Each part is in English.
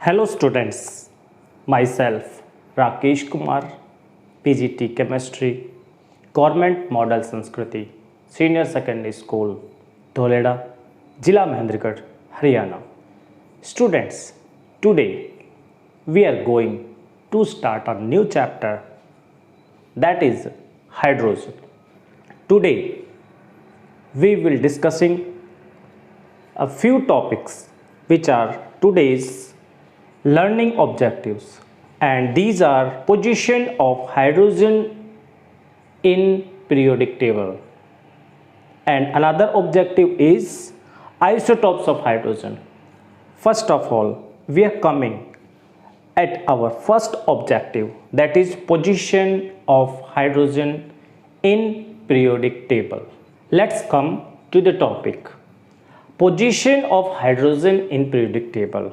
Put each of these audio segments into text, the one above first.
Hello students, myself Rakesh Kumar, PGT Chemistry, Government Model Sanskriti, Senior Secondary School, Dholeda, Jila Mahendragarh, Haryana. Students, today we are going to start a new chapter, that is hydrogen. Today we will discussing a few topics which are today's learning objectives, and these are position of hydrogen in periodic table, and another objective is isotopes of hydrogen. First of all, we are coming at our first objective, that is position of hydrogen in periodic table. Let's come to the topic. Position of hydrogen in periodic table.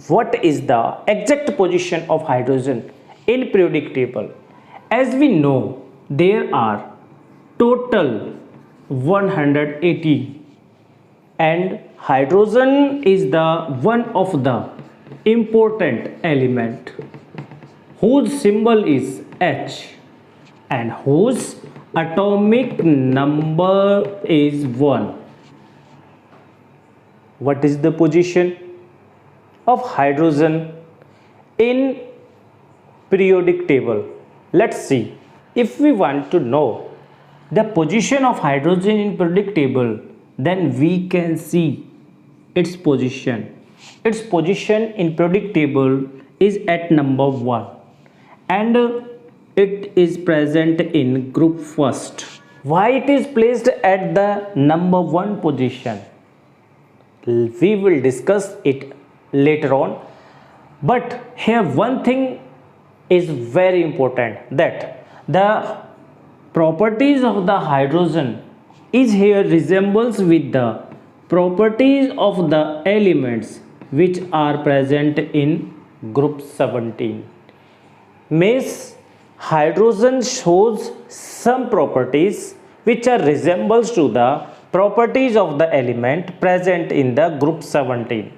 What is the exact position of hydrogen in periodic table? As we know, there are total 180, and hydrogen is the one of the important element whose symbol is H and whose atomic number is 1. What is the position of hydrogen in periodic table? Let's see. If we want to know the position of hydrogen in periodic table, then we can see its position. Its position in periodic table is at number 1, and it is present in group first. Why it is placed at the number 1 position? We will discuss it later on, but here one thing is very important, that the properties of the hydrogen is here resembles with the properties of the elements which are present in group 17. Means hydrogen shows some properties which are resembles to the properties of the element present in the group 17.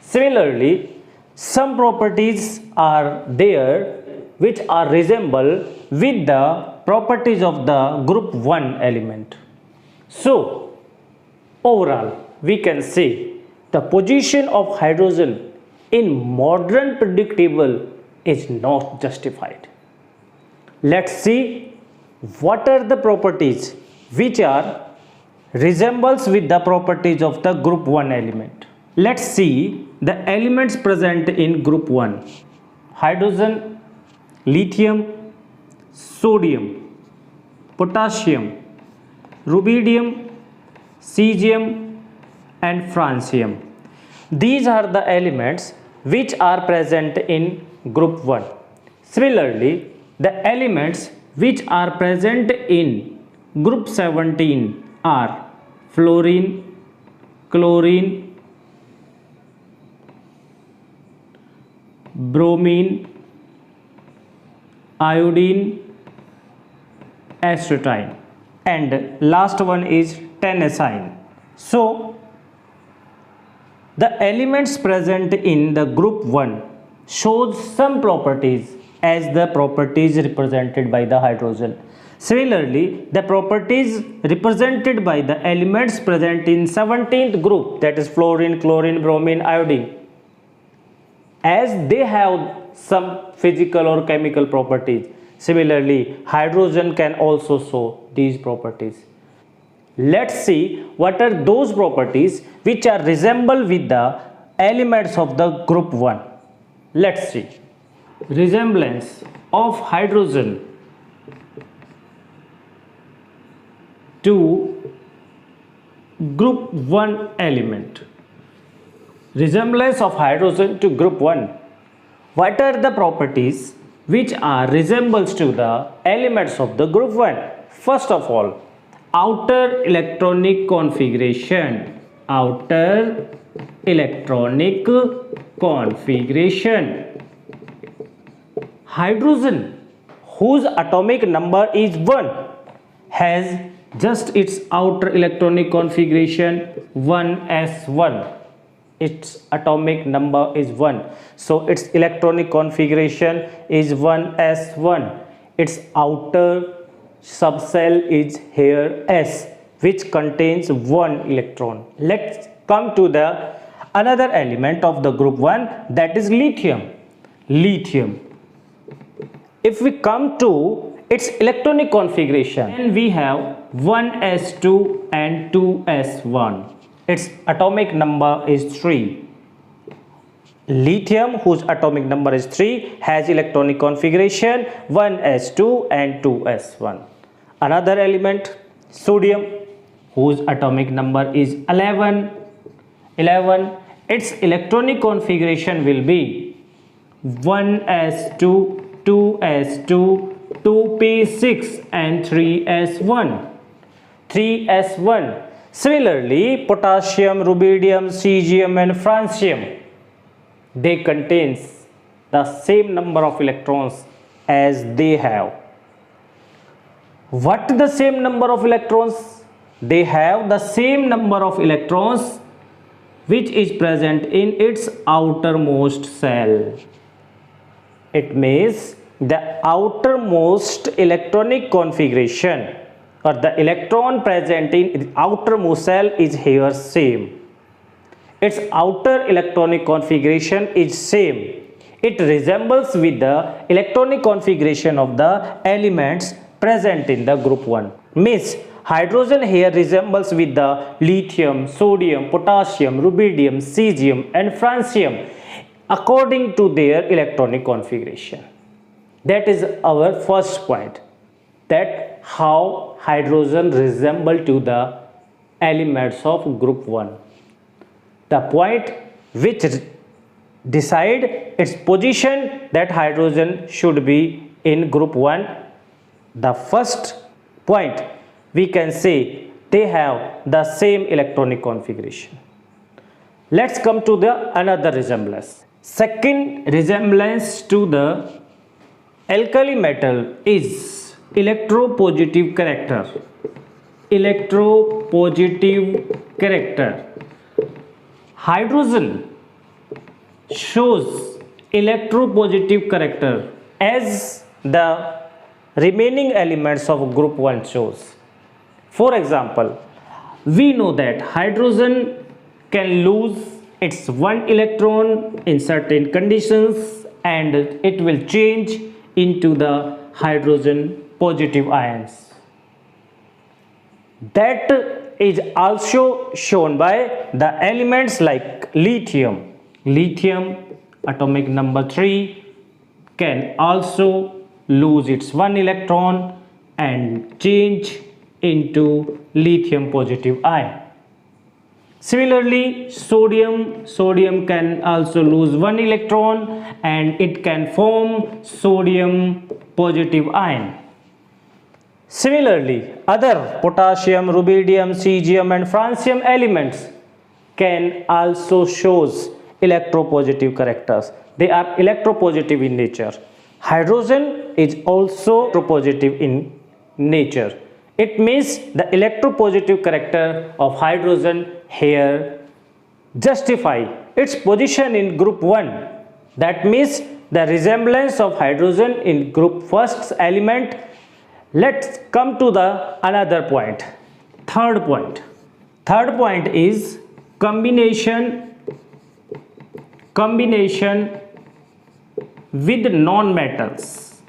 Similarly, some properties are there which are resemble with the properties of the group 1 element. So, overall, we can say the position of hydrogen in modern periodic table is not justified. Let's see what are the properties which are resembles with the properties of the group 1 element. Let's see the elements present in group 1: hydrogen, lithium, sodium, potassium, rubidium, cesium and francium. These are the elements which are present in group 1. Similarly, the elements which are present in group 17 are fluorine, chlorine, bromine, iodine, acetylene, and last one is tennessine. So, the elements present in the group 1 shows some properties as the properties represented by the hydrogen. Similarly, the properties represented by the elements present in 17th group, that is fluorine, chlorine, bromine, iodine, as they have some physical or chemical properties. Similarly, hydrogen can also show these properties. Let's see what are those properties which are resemble with the elements of the group 1. Let's see. Resemblance of hydrogen to group 1 element. Resemblance of hydrogen to group 1. What are the properties which are resembles to the elements of the group 1? First of all, outer electronic configuration. Outer electronic configuration. Hydrogen, whose atomic number is 1, has just its outer electronic configuration 1s1. its atomic number is 1. So its electronic configuration is 1s1. Its outer subcell is here S, which contains 1 electron. Let's come to the another element of the group 1, that is lithium. Lithium. If we come to its electronic configuration, then we have 1s2 and 2s1. Its atomic number is 3. Lithium, whose atomic number is 3, has electronic configuration 1s2 and 2s1. Another element, sodium, whose atomic number is 11. Its electronic configuration will be 1s2, 2s2, 2p6 and 3s1. Similarly, potassium, rubidium, cesium and francium, they contains the same number of electrons as they have. What the same number of electrons? They have the same number of electrons which is present in its outermost cell. It means the outermost electronic configuration or the electron present in the outermost cell is here same. Its outer electronic configuration is same. It resembles with the electronic configuration of the elements present in the group 1. Means hydrogen here resembles with the lithium, sodium, potassium, rubidium, cesium and francium according to their electronic configuration. That is our first point, that how hydrogen resemble to the elements of group 1. The point which decide its position that hydrogen should be in group 1. The first point we can say they have the same electronic configuration. Let's come to the another resemblance. Second resemblance to the alkali metal is electropositive character. Electropositive character. Hydrogen shows electropositive character as the remaining elements of group 1 shows. For example, we know that hydrogen can lose its 1 electron in certain conditions and it will change into the hydrogen positive ions. That is also shown by the elements like lithium. Lithium atomic number 3 can also lose its 1 electron and change into lithium positive ion. Similarly, sodium can also lose 1 electron and it can form sodium positive ion. Similarly, other potassium, rubidium, cesium and francium elements can also shows electropositive characters. They are electropositive in nature. Hydrogen is also electropositive in nature. It means the electropositive character of hydrogen here justify its position in group 1. That means the resemblance of hydrogen in group first element. Let's come to the another point. Third point is combination with non-metals.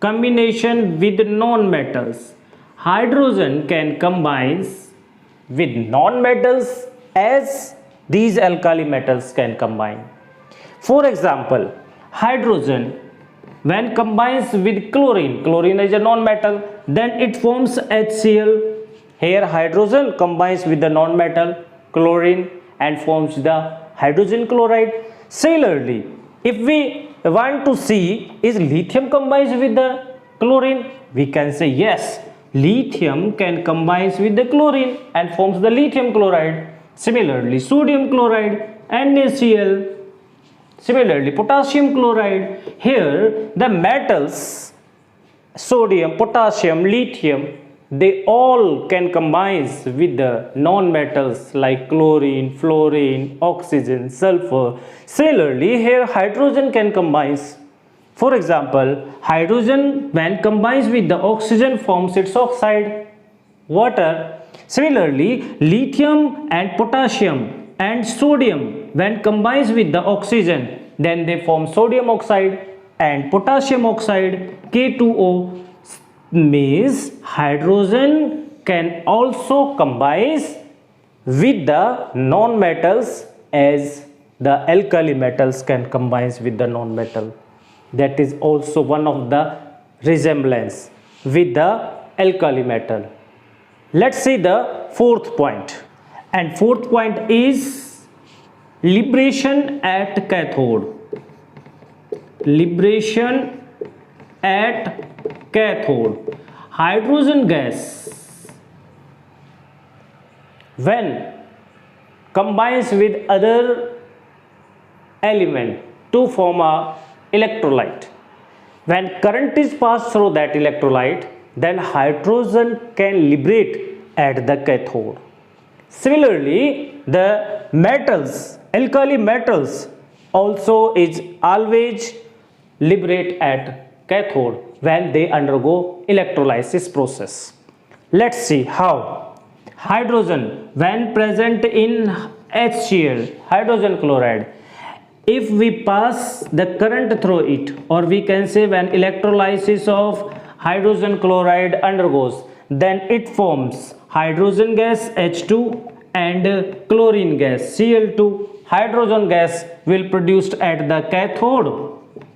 Combination with non-metals. Hydrogen can combine with non-metals as these alkali metals can combine. For example, hydrogen when combines with chlorine is a non-metal, then it forms HCl. Here hydrogen combines with the non-metal chlorine and forms the hydrogen chloride. Similarly, if we want to see is lithium combines with the chlorine, we can say yes, lithium can combines with the chlorine and forms the lithium chloride. Similarly, sodium chloride, NaCl. Similarly, potassium chloride. Here the metals sodium, potassium, lithium they all can combine with the non-metals like chlorine, fluorine, oxygen, sulfur. Similarly, here hydrogen can combine. For example, hydrogen when combines with the oxygen forms its oxide, water. Similarly, lithium and potassium and sodium when combines with the oxygen, then they form sodium oxide and potassium oxide, K2O. Means hydrogen can also combine with the non-metals as the alkali metals can combine with the non-metal. That is also one of the resemblance with the alkali metal. Let's see the fourth point, and fourth point is liberation at cathode. Liberation at cathode. Hydrogen gas when combines with other element to form a electrolyte. When current is passed through that electrolyte, then hydrogen can liberate at the cathode. Similarly, the metals, alkali metals also is always liberate at cathode when they undergo electrolysis process. Let's see how. Hydrogen when present in HCl, hydrogen chloride, if we pass the current through it, or we can say when electrolysis of hydrogen chloride undergoes, then it forms hydrogen gas H2 and chlorine gas Cl2. Hydrogen gas will produced at the cathode.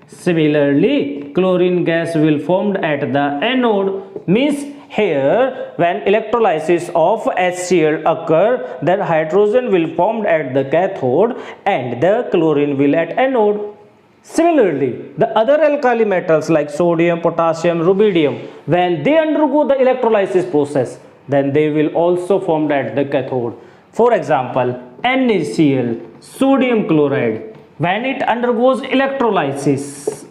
Similarly, chlorine gas will formed at the anode. Means here when electrolysis of HCl occur, then hydrogen will formed at the cathode and the chlorine will at anode. Similarly, the other alkali metals like sodium, potassium, rubidium, when they undergo the electrolysis process, then they will also formed at the cathode. For example, NaCl, sodium chloride, when it undergoes electrolysis,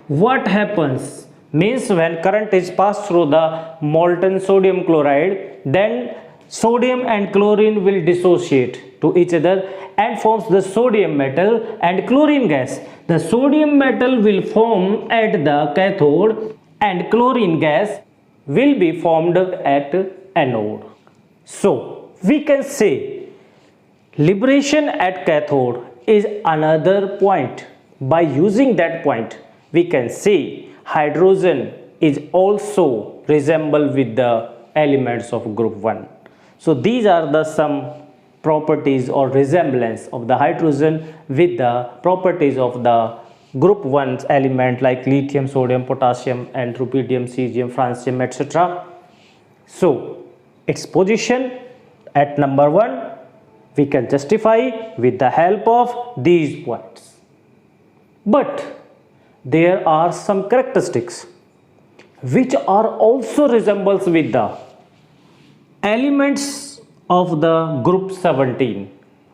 what happens? Means when current is passed through the molten sodium chloride, then sodium and chlorine will dissociate to each other and forms the sodium metal and chlorine gas. The sodium metal will form at the cathode and chlorine gas will be formed at anode. So we can say liberation at cathode is another point. By using that point, we can say hydrogen is also resemble with the elements of group 1. So these are the some properties or resemblance of the hydrogen with the properties of the group 1 element like lithium, sodium, potassium and rubidium, cesium, francium, etc. So its position at number 1 we can justify with the help of these points. But there are some characteristics which are also resembles with the elements of the group 17.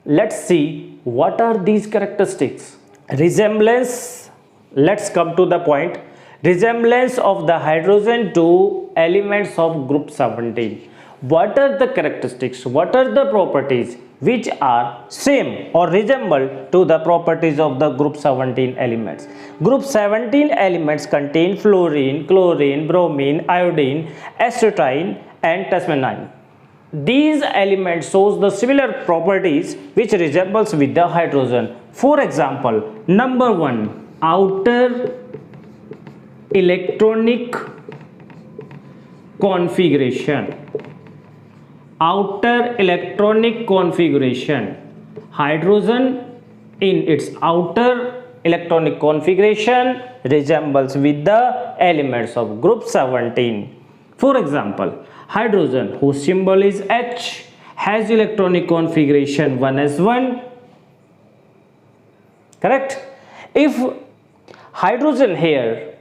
Let's see what are these characteristics. Resemblance, let's come to the point. Resemblance of the hydrogen to elements of group 17. What are the characteristics? What are the properties which are same or resemble to the properties of the group 17 elements? Group 17 elements contain fluorine, chlorine, bromine, iodine, acetylene and tasmanine. These elements shows the similar properties which resembles with the hydrogen. For example, number 1, outer electronic configuration. Outer electronic configuration. Hydrogen in its outer electronic configuration resembles with the elements of group 17. For example, hydrogen whose symbol is H has electronic configuration 1s1. Correct? If hydrogen here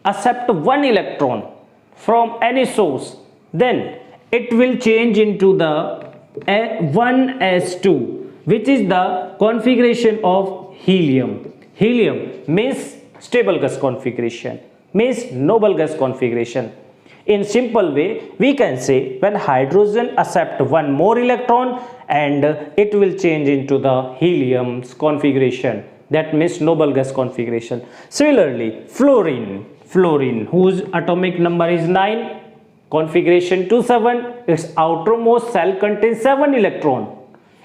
accept one electron from any source, then it will change into the 1s2, which is the configuration of helium. Helium means stable gas configuration. means noble gas configuration. In simple way, we can say when hydrogen accept one more electron and it will change into the helium's configuration. That means noble gas configuration. Similarly, fluorine whose atomic number is 9, configuration 27, its outermost shell contains 7 electrons.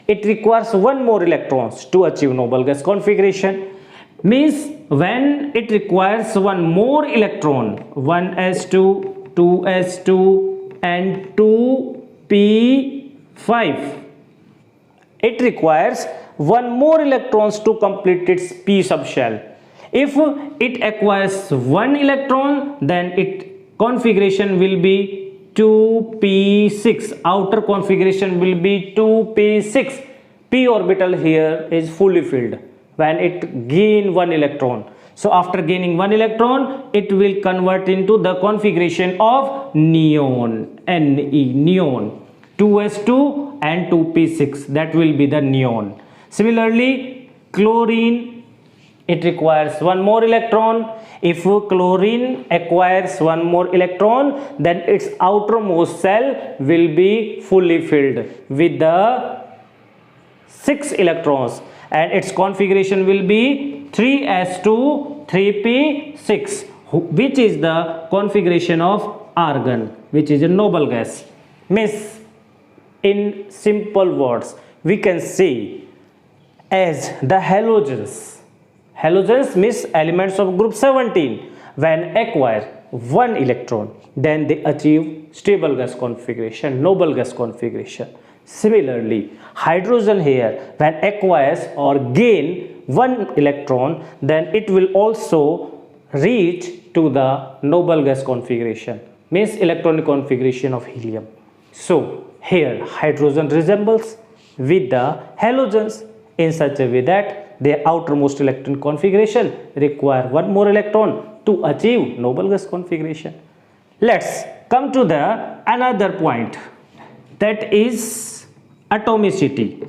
It requires one more electrons to achieve noble gas configuration. Means when it requires one more electron, 1s2, 2s2 and 2p5, it requires one more electrons to complete its p subshell. If it acquires one electron, then its configuration will be 2p6. Outer configuration will be 2p6. P orbital here is fully filled when it gain one electron. So after gaining one electron, it will convert into the configuration of neon, neon, 2s2 and 2p6. That will be the neon. Similarly, chlorine, it requires one more electron. If chlorine acquires one more electron, then its outermost shell will be fully filled with the 6 electrons and its configuration will be 3s2 3p6, which is the configuration of argon, which is a noble gas. Means in simple words, we can say as the halogens means elements of group 17, when acquire one electron, then they achieve stable gas configuration, noble gas configuration. Similarly, hydrogen here, when acquires or gain one electron, then it will also reach to the noble gas configuration, means electronic configuration of helium. So here hydrogen resembles with the halogens in such a way that their outermost electron configuration require one more electron to achieve noble gas configuration. Let's come to the another point, that is atomicity.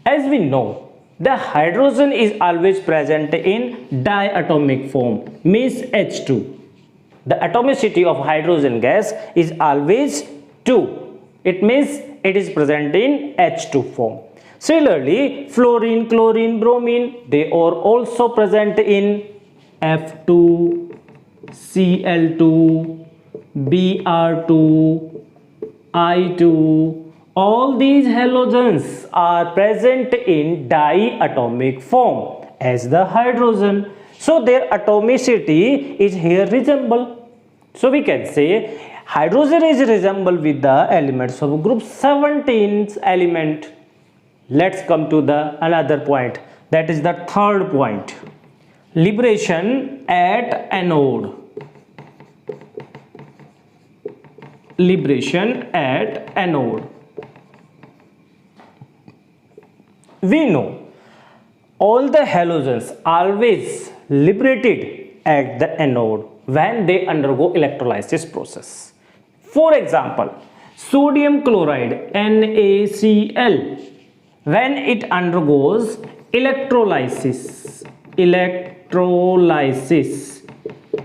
As we know, the hydrogen is always present in diatomic form, means H2. The atomicity of hydrogen gas is always 2. It means it is present in H2 form. Similarly, fluorine, chlorine, bromine, they are also present in F2, Cl2, Br2, I2. All these halogens are present in diatomic form as the hydrogen. So their atomicity is here resemble. So we can say hydrogen is resemble with the elements of group 17's element. Let's come to the another point, that is the third point, liberation at anode. Liberation at anode. We know all the halogens always liberated at the anode when they undergo electrolysis process. For example, sodium chloride NaCl, when it undergoes electrolysis,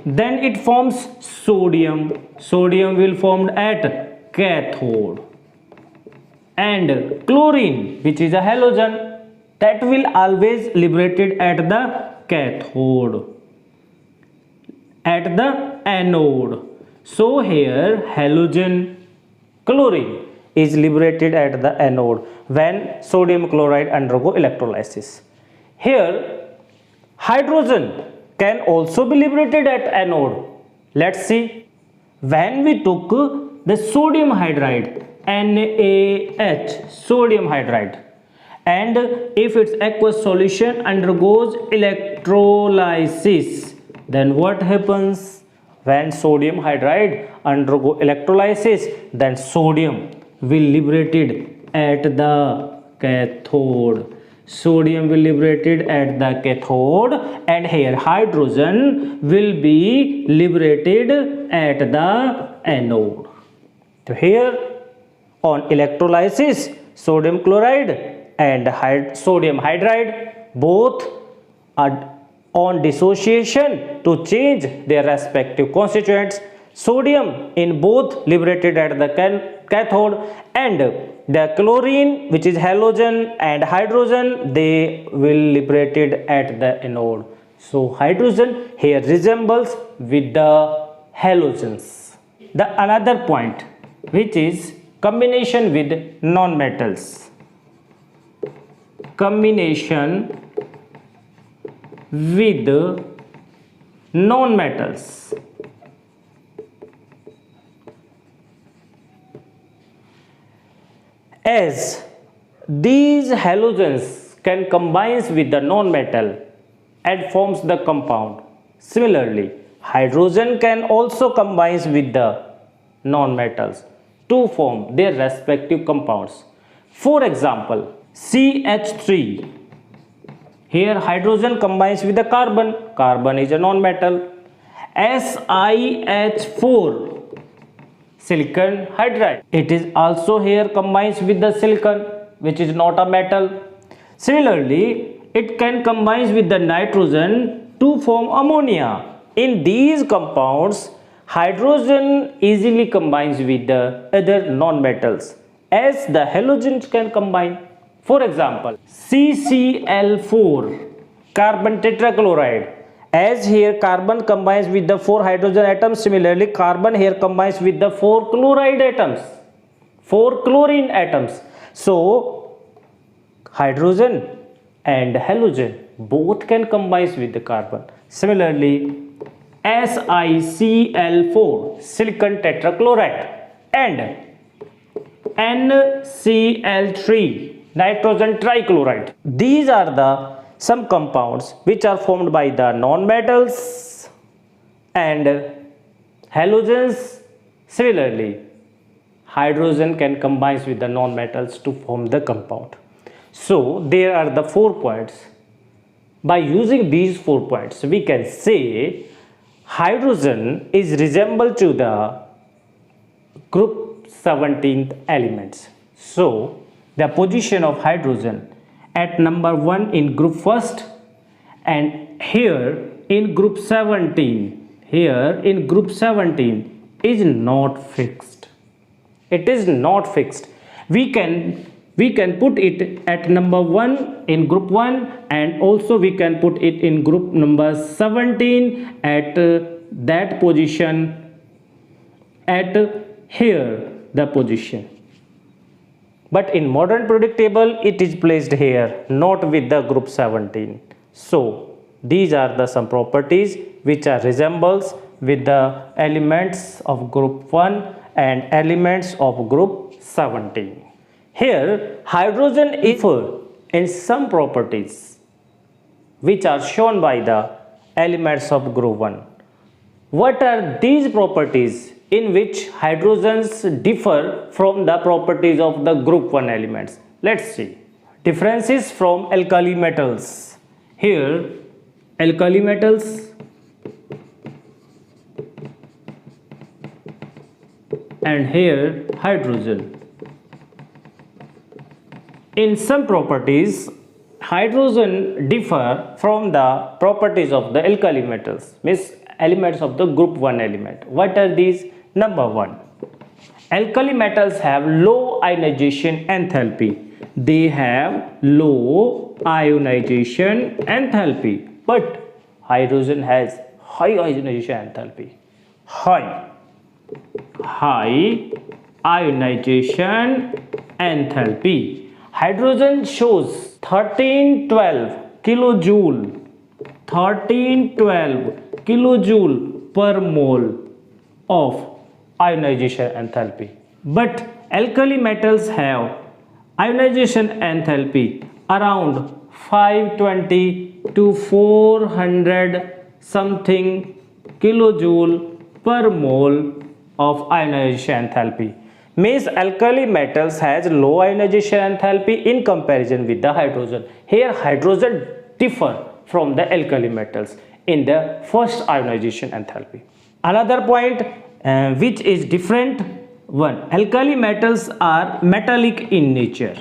then it forms sodium. Sodium will formed at cathode, and chlorine, which is a halogen, that will always liberated at the cathode, at the anode. So here halogen chlorine is liberated at the anode when sodium chloride undergo electrolysis. Here hydrogen can also be liberated at anode. Let's see. When we took the sodium hydride, NaH, sodium hydride, and if its aqueous solution undergoes electrolysis, then what happens? When sodium hydride undergo electrolysis, then sodium will liberated at the cathode. Sodium will liberated at the cathode, and here hydrogen will be liberated at the anode. So here on electrolysis, sodium chloride and sodium hydride both on dissociation to change their respective constituents. Sodium in both liberated at the cathode, and the chlorine, which is halogen, and hydrogen, they will liberated at the anode. So hydrogen here resembles with the halogens. The another point, which is combination with non-metals. Combination with non-metals. As these halogens can combine with the non-metal and forms the compound. Similarly, hydrogen can also combine with the non-metals to form their respective compounds. For example, CH3. Here hydrogen combines with the carbon. Carbon is a non-metal. SiH4. Silicon hydride. It is also here combines with the silicon, which is not a metal. Similarly, it can combine with the nitrogen to form ammonia. In these compounds, hydrogen easily combines with the other non-metals as the halogens can combine. For example, CCl4, carbon tetrachloride. As here carbon combines with the 4 hydrogen atoms, similarly carbon here combines with the 4 chloride atoms, 4 chlorine atoms. So hydrogen and halogen both can combine with the carbon. Similarly, SiCl4, silicon tetrachloride, and NCl3, nitrogen trichloride. These are the some compounds which are formed by the non-metals and halogens. Similarly, hydrogen can combine with the non-metals to form the compound. So there are the 4 points. By using these 4 points, we can say hydrogen is resemble to the group 17th elements. So the position of hydrogen at number 1 in group first, and here in group 17, is not fixed. It is not fixed. We can put it at number 1 in group 1, and also we can put it in group number 17 at that position, at here the position. But in modern periodic table, it is placed here, not with the group 17. So these are the some properties which are resembles with the elements of group 1 and elements of group 17. Here hydrogen is in some properties which are shown by the elements of group 1. What are these properties in which hydrogens differ from the properties of the group 1 elements? Let's see. Differences from alkali metals. Here alkali metals and here hydrogen. In some properties, hydrogen differ from the properties of the alkali metals, means elements of the group 1 element. What are these? Number 1, alkali metals have low ionization enthalpy. They have low ionization enthalpy, but hydrogen has high ionization enthalpy. High ionization enthalpy. Hydrogen shows 1312 kilojoule per mole of ionization enthalpy, but alkali metals have ionization enthalpy around 520 to 400 something kilojoule per mole of ionization enthalpy. Means alkali metals has low ionization enthalpy in comparison with the hydrogen. Here hydrogen differ from the alkali metals in the first ionization enthalpy. Another point which is different one, alkali metals are metallic in nature.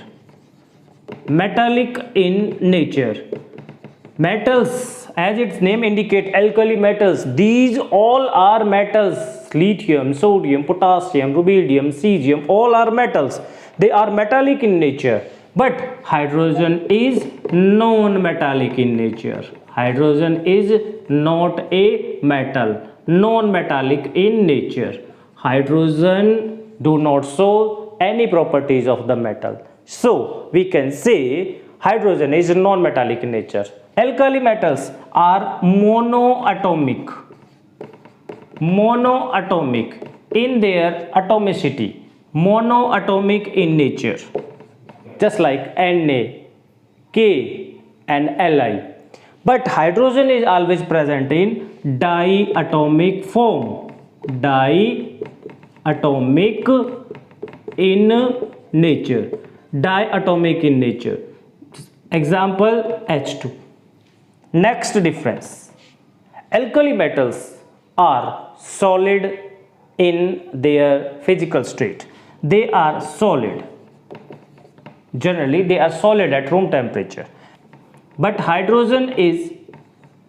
Metals, as its name indicate, alkali metals, these all are metals. Lithium, sodium, potassium, rubidium, cesium, all are metals. They are metallic in nature, but hydrogen is non-metallic in nature. Hydrogen is not a metal, non-metallic in nature. Hydrogen do not show any properties of the metal. So we can say hydrogen is non-metallic in nature. Alkali metals are monoatomic in their atomicity, monoatomic in nature, just like Na, K and Li. But hydrogen is always present in diatomic form, diatomic in nature, diatomic in nature. Example, H2. Next difference, alkali metals are solid in their physical state. They are solid. Generally, they are solid at room temperature. But hydrogen is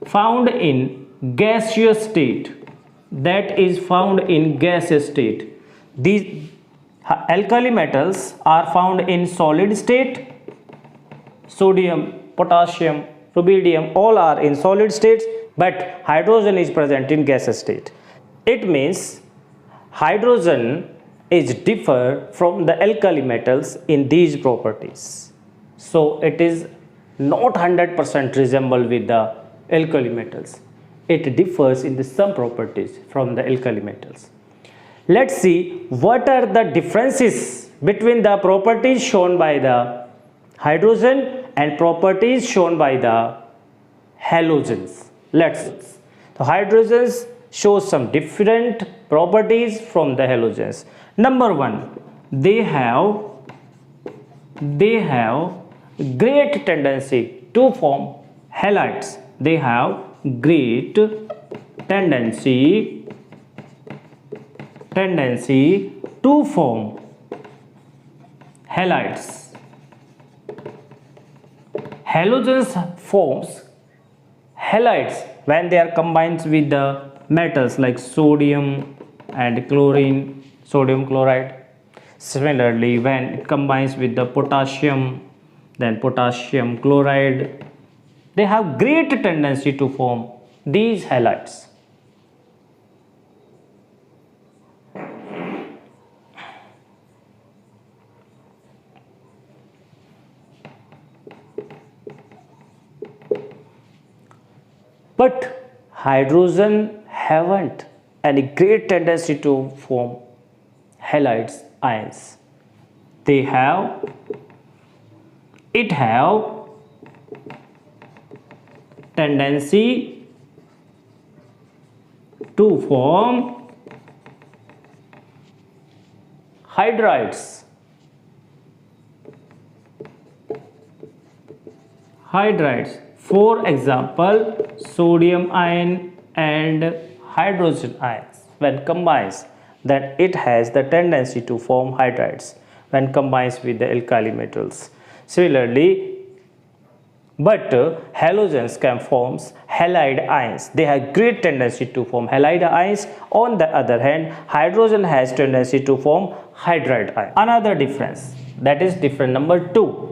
found in gaseous state. That is found in gaseous state. These alkali metals are found in solid state. Sodium, potassium, rubidium, all are in solid states, but hydrogen is present in gaseous state. It means hydrogen is differ from the alkali metals in these properties. So it is not 100% resemble with the alkali metals. It differs in the some properties from the alkali metals. Let's see what are the differences between the properties shown by the hydrogen and properties shown by the halogens. Let's see. The hydrogens show some different properties from the halogens. Number one, they have great tendency to form halides. They have great tendency to form halides. Halogens forms halides when they are combined with the metals like sodium and chlorine, sodium chloride. Similarly, when it combines with the potassium, then potassium chloride, they have great tendency to form these halides. But hydrogen haven't any great tendency to form halides ions. It have tendency to form hydrides. For example, sodium ion and hydrogen ions when combined, then it has the tendency to form hydrides when combined with the alkali metals. Similarly, but halogens can form halide ions. They have great tendency to form halide ions. On the other hand, hydrogen has tendency to form hydride ions. Another difference, that is difference number 2.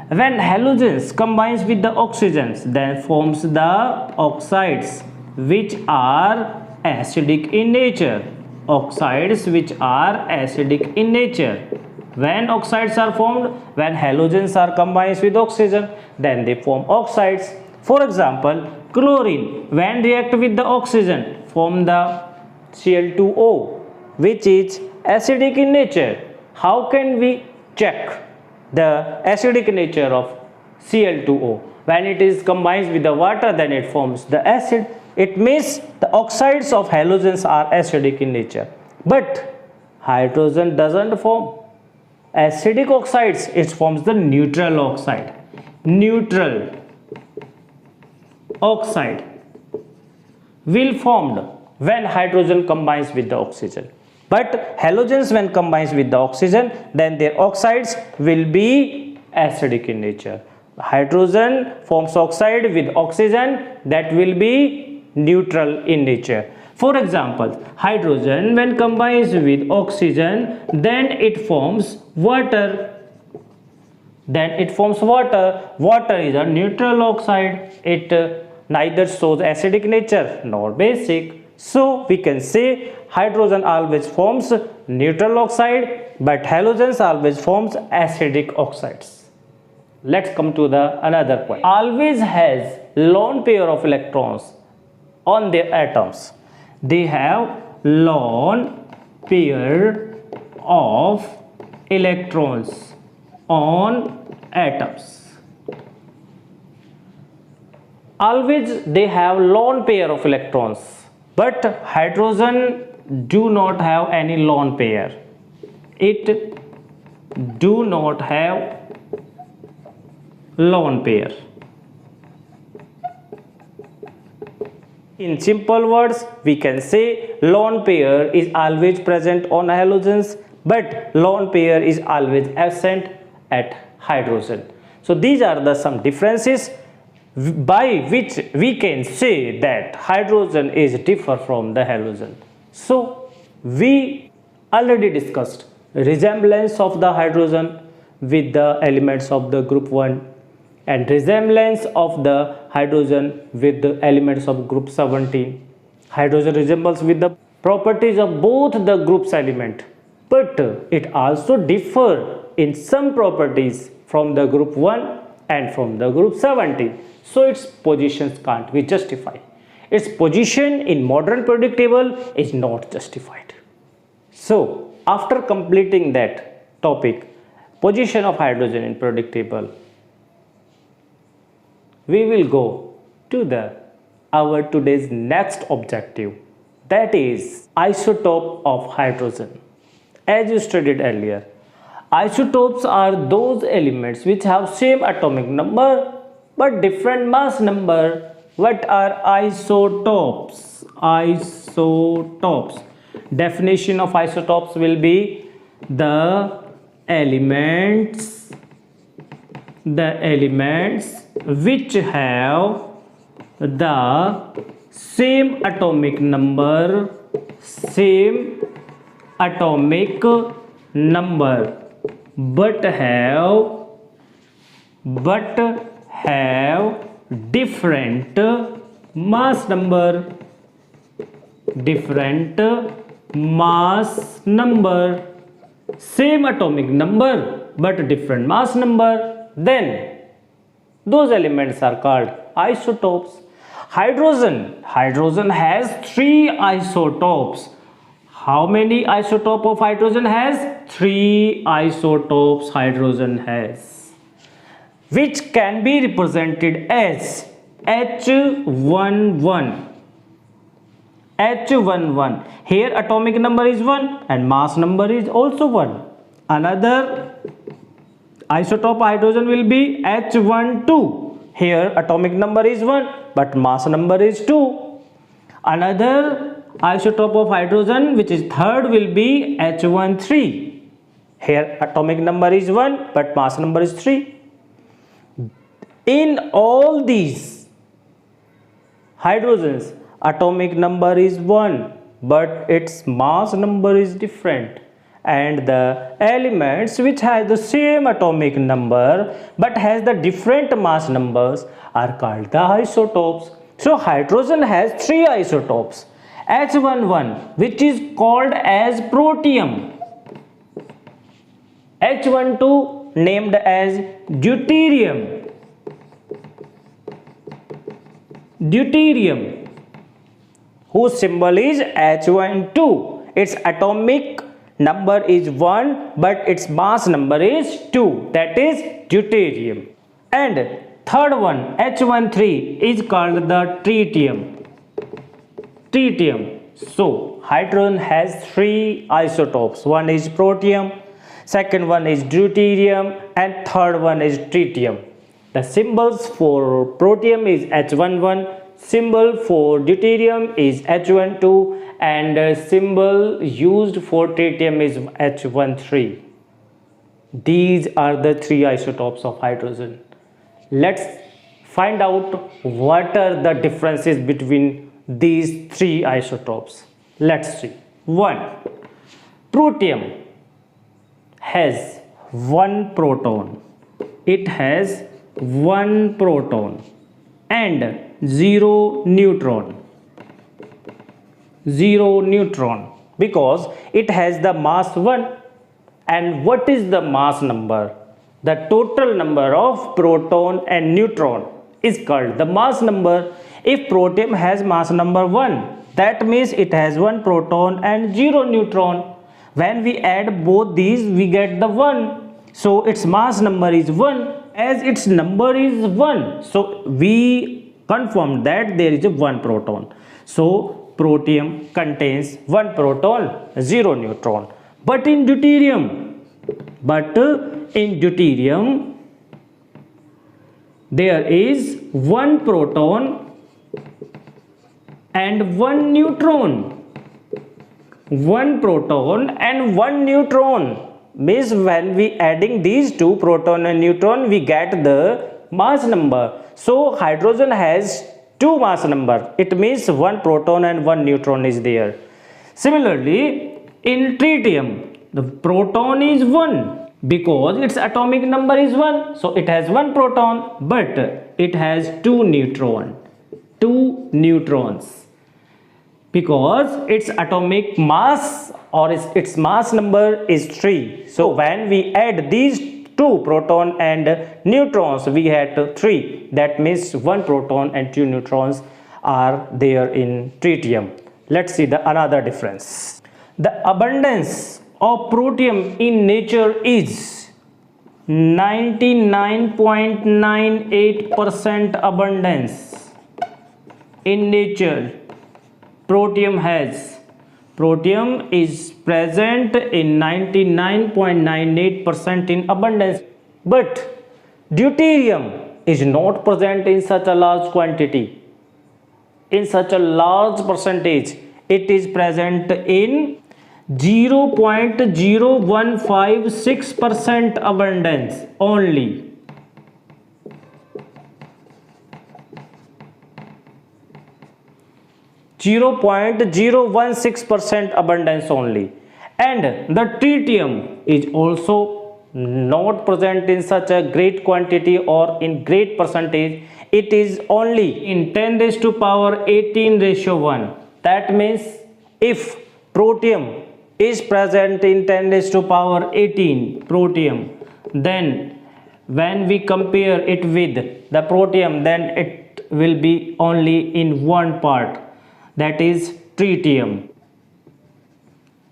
When halogens combines with the oxygens, then forms the oxides which are acidic in nature. Oxides which are acidic in nature. When oxides are formed, when halogens are combined with oxygen, then they form oxides. For example, chlorine, when react with the oxygen, form the Cl2O, which is acidic in nature. How can we check the acidic nature of Cl2O? When it is combined with the water, then it forms the acid. It means the oxides of halogens are acidic in nature. But hydrogen doesn't form acidic oxides, it forms the neutral oxide. Neutral oxide will formed when hydrogen combines with the oxygen. But halogens when combines with the oxygen, then their oxides will be acidic in nature. hydrogen forms oxide with oxygen, that will be neutral in nature. For example, hydrogen when combines with oxygen, then it forms water. Water is a neutral oxide. It neither shows acidic nature nor basic. So we can say hydrogen always forms neutral oxide, but halogens always forms acidic oxides. Let's come to the another point. Always has lone pair of electrons on their atoms. They have lone pair of electrons on atoms. Always they have lone pair of electrons, but hydrogen do not have any lone pair. It do not have lone pair. In simple words, we can say lone pair is always present on halogens, but lone pair is always absent at hydrogen. So these are the some differences by which we can say that hydrogen is differ from the halogen. So we already discussed resemblance of the hydrogen with the elements of the group 1 and resemblance of the hydrogen with the elements of group 17. Hydrogen resembles with the properties of both the group's element, but it also differ in some properties from the group 1 and from the group 17. So its positions can't be justified. Its position in modern periodic table is not justified. So after completing that topic, position of hydrogen in periodic table, we will go to our today's next objective, that is isotope of hydrogen. As you studied earlier, isotopes are those elements which have same atomic number but different mass number. What are isotopes? Isotopes. Definition of isotopes will be the elements which have the same atomic number but have different mass number, same atomic number but different mass number, then those elements are called isotopes. Hydrogen has 3 isotopes. How many isotopes of hydrogen has? 3 isotopes hydrogen has, which can be represented as H11. Here atomic number is 1 and mass number is also 1. Another isotope hydrogen will be H12. Here atomic number is 1 but mass number is 2. Another isotope of hydrogen, which is third, will be H13. Here atomic number is 1 but mass number is 3. In all these hydrogens, atomic number is 1 but its mass number is different, and the elements which has the same atomic number but has the different mass numbers are called the isotopes. So hydrogen has 3 isotopes. H11, which is called as protium. H12 named as deuterium, whose symbol is H12. Its atomic number is 1 but its mass number is 2, that is deuterium. And third one, H13, is called the tritium. So hydrogen has 3 isotopes. One is protium, second one is deuterium, and third one is tritium. The symbols for protium is H11, symbol for deuterium is H12, and symbol used for tritium is H13. These are the 3 isotopes of hydrogen. let's find out what are the differences between these three isotopes. Let's see. 1. Protium has one proton. It has one proton and zero neutron. Zero neutron because it has the mass 1. And what is the mass number? The total number of proton and neutron is called the mass number. If protium has mass number 1, that means it has one proton and zero neutron. When we add both these, we get the 1. So its mass number is 1. As its number is 1, so we confirm that there is a 1 proton. So protium contains 1 proton, 0 neutron. But in deuterium, there is 1 proton and 1 neutron. 1 proton and 1 neutron means when we adding these two, proton and neutron, we get the mass number. So hydrogen has 2 mass number. It means 1 proton and 1 neutron is there. Similarly, in tritium, the proton is 1 because its atomic number is 1. So it has 1 proton, but it has 2 neutrons because its atomic mass or its mass number is 3. So when we add these 2 proton and neutrons, we get 3. That means 1 proton and 2 neutrons are there in tritium. Let's see the another difference. The abundance of protium in nature is 99.98% abundance. In nature, protium is present in 99.98% in abundance, but deuterium is not present in such a large quantity, in such a large percentage. It is present in 0.0156% abundance only. .016% abundance only. And the tritium is also not present in such a great quantity or in great percentage. It is only in 10 raised to power 18 ratio 1. That means if protium is present in 10 raised to power 18 protium, then when we compare it with the protium, then it will be only in one part, that is tritium.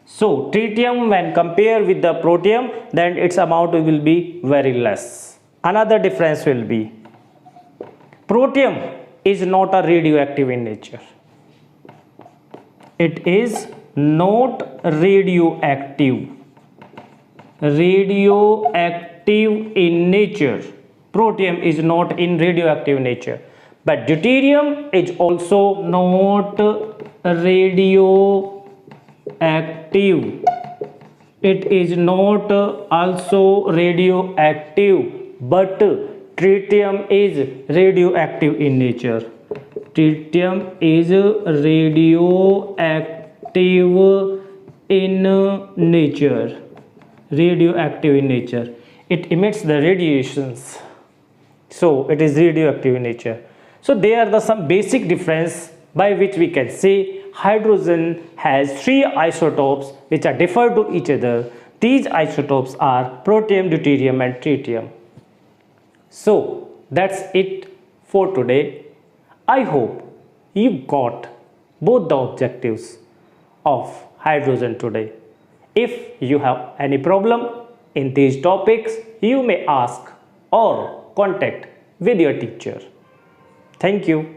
So tritium when compared with the protium, then its amount will be very less. Another difference will be protium is not a radioactive in nature. It is not radioactive in nature. Protium is not in radioactive nature, but deuterium is also not radioactive. It is not also radioactive, but tritium is radioactive in nature. Tritium is radioactive in nature. Radioactive in nature. It emits the radiations. So it is radioactive in nature. So there are some basic difference by which we can say hydrogen has 3 isotopes which are differ to each other. These isotopes are protium, deuterium and tritium. So that's it for today. I hope you got both the objectives of hydrogen today. If you have any problem in these topics, you may ask or contact with your teacher. Thank you.